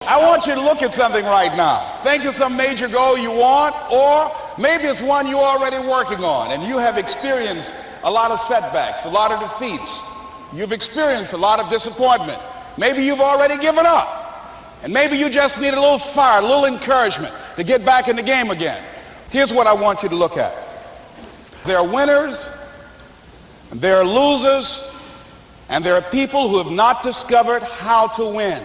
I want you to look at something right now. Think of some major goal you want, or maybe it's one you're already working on and you have experienced a lot of setbacks, a lot of defeats. You've experienced a lot of disappointment. Maybe you've already given up, and maybe you just need a little fire, a little encouragement to get back in the game again. Here's what I want you to look at. There are winners, and there are losers, and there are people who have not discovered how to win.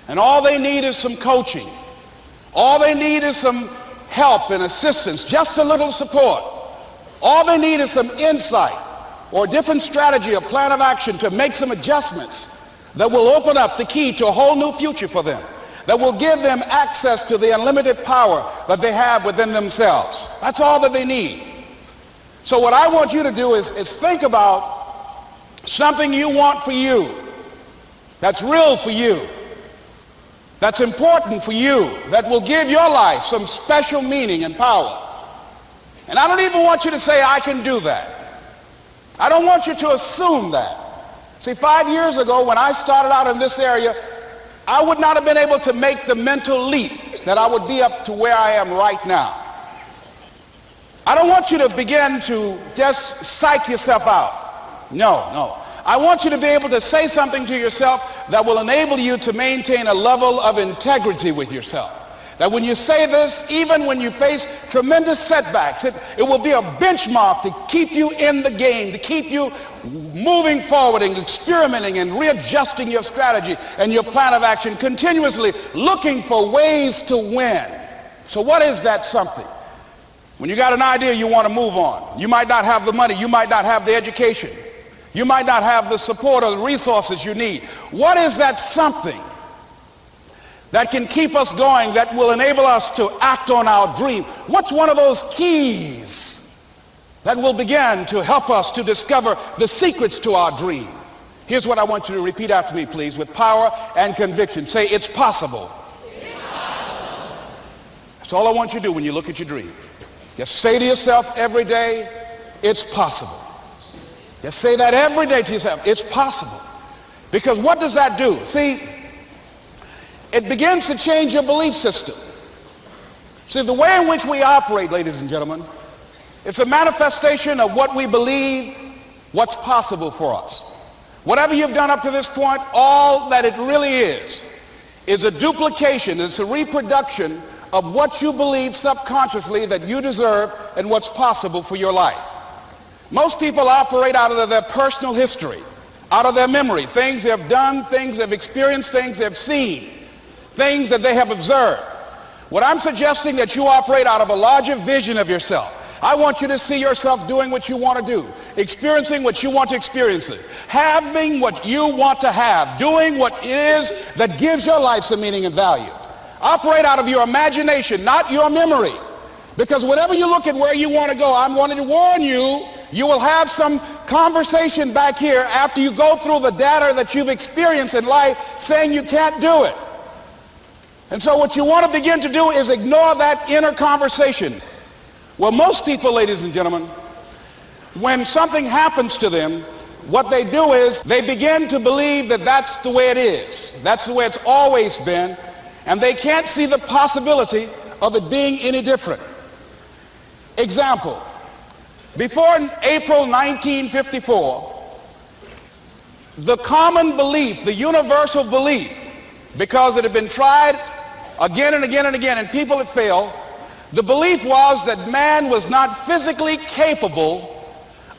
And all they need is some coaching. All they need is some help and assistance, just a little support. All they need is some insight or a different strategy, a plan of action to make some adjustments that will open up the key to a whole new future for them, that will give them access to the unlimited power that they have within themselves. That's all that they need. So what I want you to do is think about something you want for you, that's real for you, that's important for you, that will give your life some special meaning and power. And I don't even want you to say, I can do that. I don't want you to assume that. See, 5 years ago when I started out in this area, I would not have been able to make the mental leap that I would be up to where I am right now. I don't want you to begin to just psych yourself out. No. I want you to be able to say something to yourself that will enable you to maintain a level of integrity with yourself. That when you say this, even when you face tremendous setbacks, it will be a benchmark to keep you in the game, to keep you moving forward and experimenting and readjusting your strategy and your plan of action, continuously looking for ways to win. So what is that something? When you got an idea you want to move on, you might not have the money, you might not have the education, you might not have the support or the resources you need. What is that something that can keep us going, that will enable us to act on our dream? What's one of those keys that will begin to help us to discover the secrets to our dream? Here's what I want you to repeat after me, please, with power and conviction. Say, it's possible. It's possible. That's all I want you to do when you look at your dream. Just say to yourself every day, it's possible. Just say that every day to yourself, it's possible. Because what does that do? See, it begins to change your belief system. See, the way in which we operate, ladies and gentlemen, it's a manifestation of what we believe, what's possible for us. Whatever you've done up to this point, all that it really is a duplication, it's a reproduction of what you believe subconsciously that you deserve and what's possible for your life. Most people operate out of their personal history, out of their memory, things they've done, things they've experienced, things they've seen, things that they have observed. What I'm suggesting that you operate out of a larger vision of yourself. I want you to see yourself doing what you want to do, experiencing what you want to experience, having what you want to have, doing what it is that gives your life some meaning and value. Operate out of your imagination, not your memory. Because whenever you look at where you want to go, I'm wanting to warn you, you will have some conversation back here after you go through the data that you've experienced in life saying you can't do it. And so what you want to begin to do is ignore that inner conversation. Well, most people, ladies and gentlemen, when something happens to them, what they do is they begin to believe that that's the way it is. That's the way it's always been. And they can't see the possibility of it being any different. Example, before April 1954, the common belief, the universal belief, because it had been tried again and again and again and people had failed, the belief was that man was not physically capable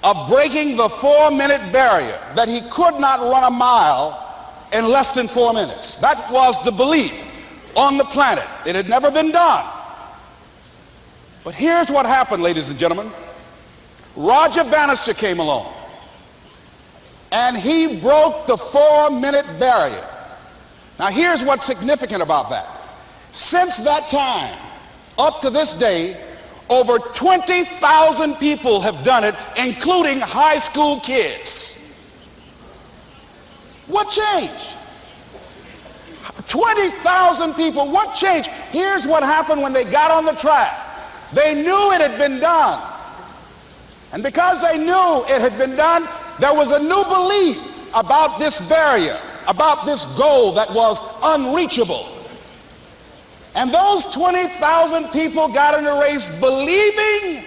of breaking the 4-minute barrier, that he could not run a mile in less than 4 minutes. That was the belief on the planet. It had never been done. But here's what happened, ladies and gentlemen. Roger Bannister came along, and he broke the 4-minute barrier. Now here's what's significant about that. Since that time, up to this day, over 20,000 people have done it, including high school kids. What changed? 20,000 people, what changed? Here's what happened when they got on the track. They knew it had been done. And because they knew it had been done, there was a new belief about this barrier, about this goal that was unreachable. And those 20,000 people got in the race believing,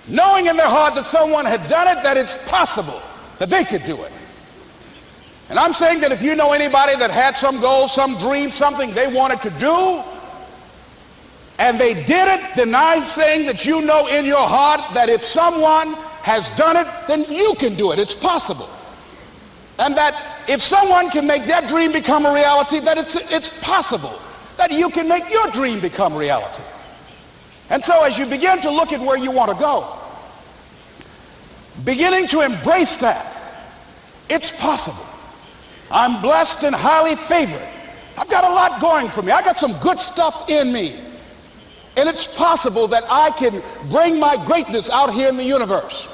knowing in their heart that someone had done it, that it's possible that they could do it. And I'm saying that if you know anybody that had some goal, some dream, something they wanted to do, and they did it, then I'm saying that you know in your heart that if someone has done it, then you can do it. It's possible. And that if someone can make their dream become a reality, that it's possible that you can make your dream become reality. And so as you begin to look at where you want to go, beginning to embrace that, it's possible. I'm blessed and highly favored. I've got a lot going for me. I got some good stuff in me. And it's possible that I can bring my greatness out here in the universe.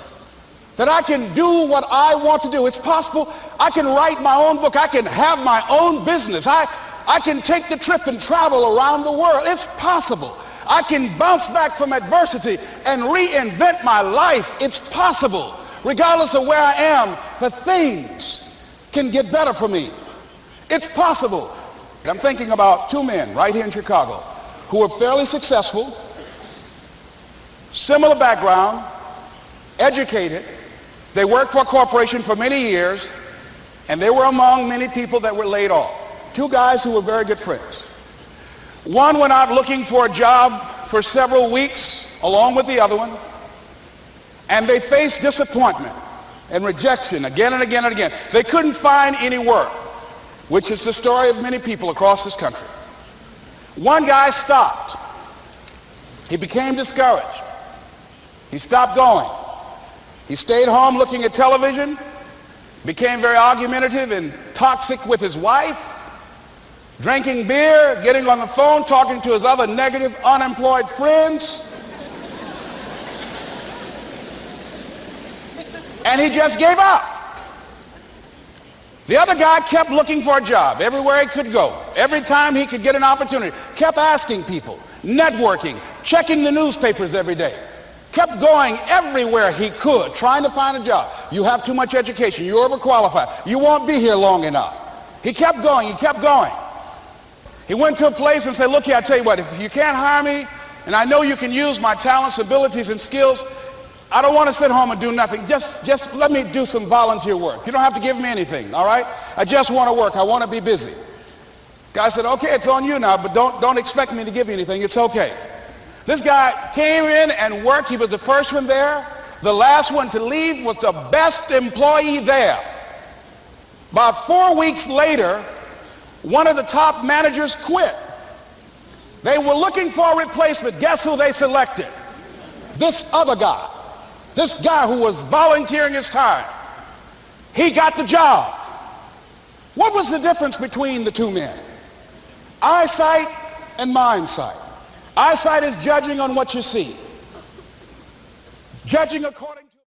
That I can do what I want to do. It's possible I can write my own book. I can have my own business. I can take the trip and travel around the world. It's possible. I can bounce back from adversity and reinvent my life. It's possible. Regardless of where I am, the things can get better for me. It's possible. I'm thinking about two men right here in Chicago who are fairly successful, similar background, educated. They worked for a corporation for many years, and they were among many people that were laid off. Two guys who were very good friends. One went out looking for a job for several weeks along with the other one, and they faced disappointment and rejection again and again and again. They couldn't find any work, which is the story of many people across this country. One guy stopped. He became discouraged. He stopped going. He stayed home looking at television, became very argumentative and toxic with his wife, drinking beer, getting on the phone, talking to his other negative, unemployed friends. And he just gave up. The other guy kept looking for a job everywhere he could go. Every time he could get an opportunity, kept asking people, networking, checking the newspapers every day. Kept going everywhere he could, trying to find a job. You have too much education. You're overqualified. You won't be here long enough. He kept going. He kept going. He went to a place and said, look here, I tell you what, if you can't hire me, and I know you can use my talents, abilities, and skills, I don't want to sit home and do nothing. Just let me do some volunteer work. You don't have to give me anything, all right? I just want to work. I want to be busy. Guy said, okay, it's on you now, but don't expect me to give you anything. It's okay. This guy came in and worked. He was the first one there. The last one to leave was the best employee there. About 4 weeks later, one of the top managers quit. They were looking for a replacement. Guess who they selected? This other guy. This guy who was volunteering his time. He got the job. What was the difference between the two men? Eyesight and mindsight. Eyesight is judging on what you see. Judging according